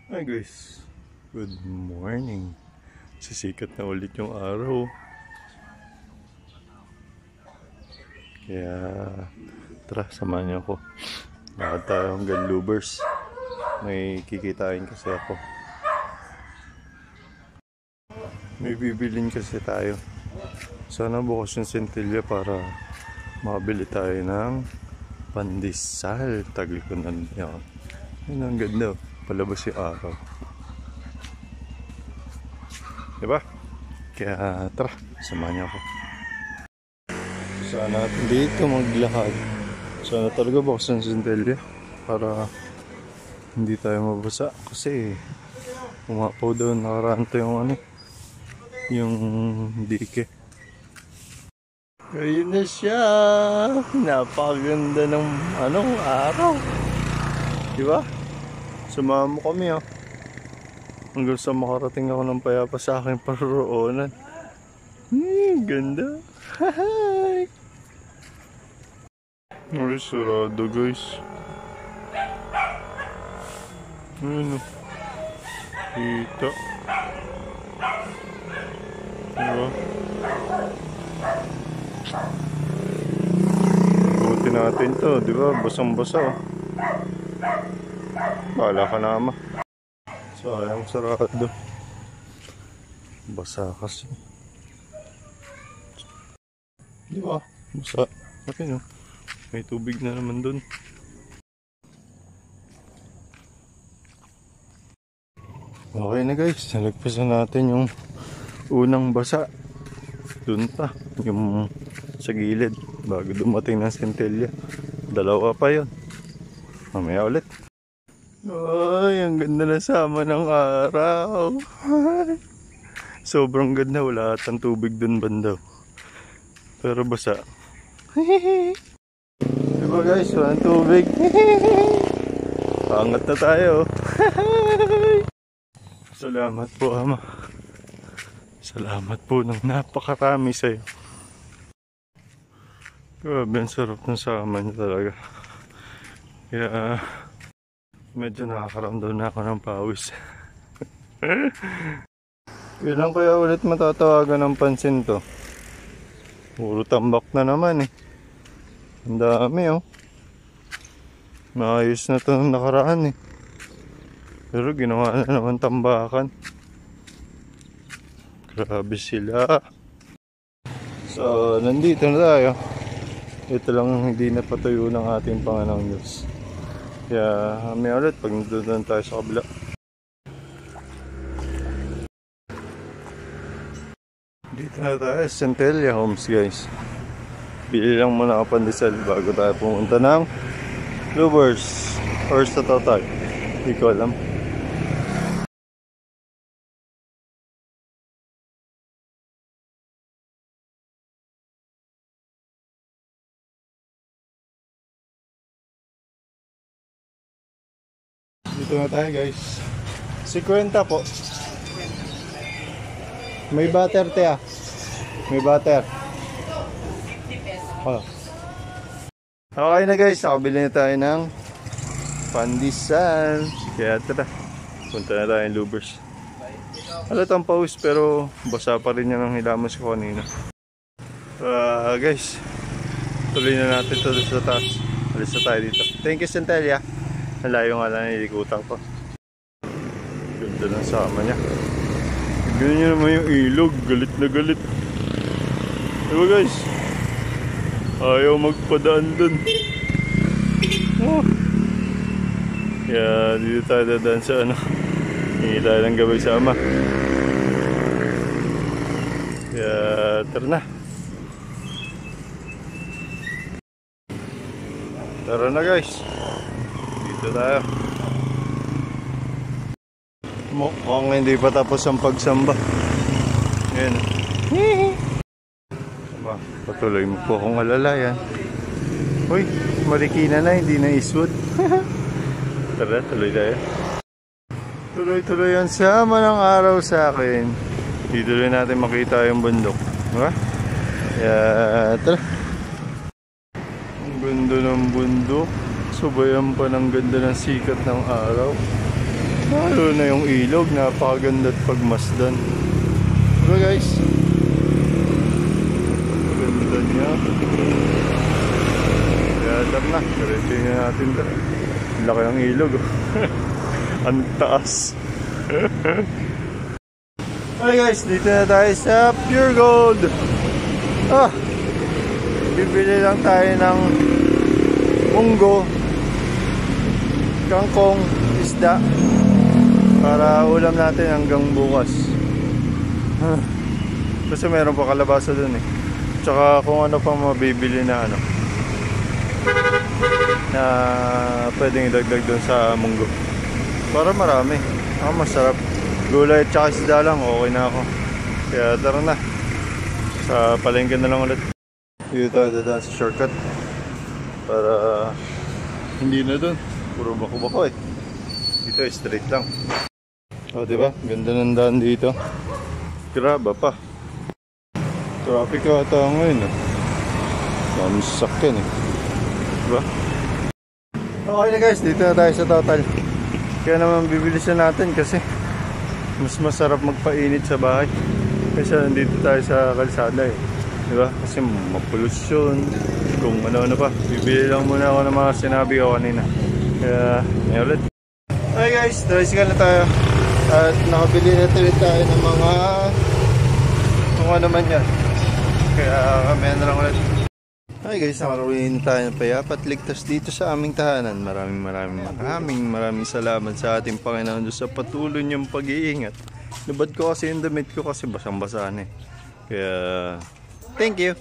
Hi guys, good morning. Sisikat na ulit yung araw. Kaya tara, samahan niyo ako. Lakad tayo hanggang Lubers. May kikitain kasi ako. May bibilin kasi tayo. Sana bukas yung Centella para makabili tayo ng pandesal. Tagal ko na yan. Ayun, ang ganda. Palabas yung araw. Diba? Kaya tara, samahan niyo ako. Sana natin dito maglakad. Sana talaga bukas ng Centella para hindi tayo mabasa. Kasi umapaw daw, nakaranto yung yung dike. Ayun na siya. Napakaganda ng araw. Diba? Sumama mo kami hanggang sa makarating ako ng payapa sa aking paruroonan. Ganda. Hi. Ay, sarado guys. Ayun o. Kita. Diba? Buti natin to, diba? Basang-basa o. Bahala ka na, ama. Sayang, sarado. Basa kasi. Diba? Basa. Okay, no? May tubig na naman dun. Okay na guys. Nalagpasan natin yung unang basa. Dun pa. Yung sa gilid. Bago dumating ng Centella. Dalawa pa yun. Mamaya ulit. Ay, ang ganda na sama ng araw. Sobrang ganda. Wala atang tubig dun bandaw. Pero basa. Diba guys, walang tubig. Pangat na tayo. Salamat po, ama. Salamat po ng napakarami sa'yo. Grabe, ang sarap ng sama niya talaga. Kaya medyo nakakaramdam na ako ng pawis. Kailan kaya ulit matatawagan ng pansin to? Puro tambak na naman eh. Ang dami Maayos na to ng nakaraan eh. Pero ginawa na naman tambakan. Grabe sila. So, nandito na tayo. Ito lang hindi napatuyo ng ating Panginoong Diyos. Kaya may ulit pag nandun tayo sa kabila. Dito na tayo sa Centella Homes guys. Bili lang muna ako pandesal bago tayo pumunta ng Lubers or sa Tatay. Hindi ko alam. Dito na tayo guys. 50 po. May butter te May butter. Oh. Okay na guys, nakabili na tayo ng pandesal. Kaya tara, punta na tayo ng Lubers. Halatang pawis pero basa pa rin yan ang hilamos ko kanina. Guys, tuloy na natin ito sa taas. Alis na tayo dito. Thank you Centella. Ang layo nga lang nilikutan ko. Ganda ng sama niya. Tignan nyo naman yung ilog. Galit na galit. Diba guys? Ayaw magpadaan dun. Kaya dito tayo dadaan sa hingi tayo ng gabay sa ama. Kaya tara na. Tara na guys. Dito tayo. Mukhang hindi pa tapos ang pagsamba. Ayan. Patuloy mo po akong alalayan. Uy, Marikina na, hindi na Eastwood. Tara, tuloy tayo. Tuloy-tuloy ang sama ng araw sa akin. Dito rin natin makita yung bundok. Diba? Kaya, tara. Ang ganda ng bundok. Subayan pa ng ganda ng sikat ng araw. Lalo na yung ilog, napakaganda at pagmasdan. Diba guys? Ganda niya. Kaya alam na, diretso na natin ito. Laki ang ilog. Ang taas. Okay guys, dito na tayo sa Pure Gold. Bibili lang tayo ng munggo, kangkong, isda para ulam natin hanggang bukas. Kasi meron pa kalabasa dun eh. Tsaka kung ano pang mabibili na ano na pwedeng idagdag dun sa munggo para marami. Masarap. Gulay at tsaka isda lang, okay na ako. Kaya tara na, sa palengke na lang ulit. Dito tayo dadaan sa shortcut para hindi na dun, puro bako-bako eh. Dito straight lang. Diba? Ganda ng daan dito. Graba pa. Traffic ata ngayon eh. Dami sasakyan eh. Diba? Okay na guys, dito na tayo sa Total. Kaya naman bibilisan natin kasi mas masarap magpainit sa bahay kasi nandito tayo sa kalsada eh. Diba? Kasi mapolusyon, kung ano-ano pa. Bibili lang muna ako ng mga sinabi ko kanina. Kaya, may ulit. Okay guys, tricycle na tayo. At nakabili na tayo ng mga kung ano man yan. Kaya kami na lang ulit. Okay guys, nakarawin tayo ng payapat ligtas dito sa aming tahanan. Maraming salamat sa ating Panginoon Diyos sa patuloy niyong pag-iingat. Nabad ko kasi yung damit ko kasi basang-basa na eh. Kaya thank you.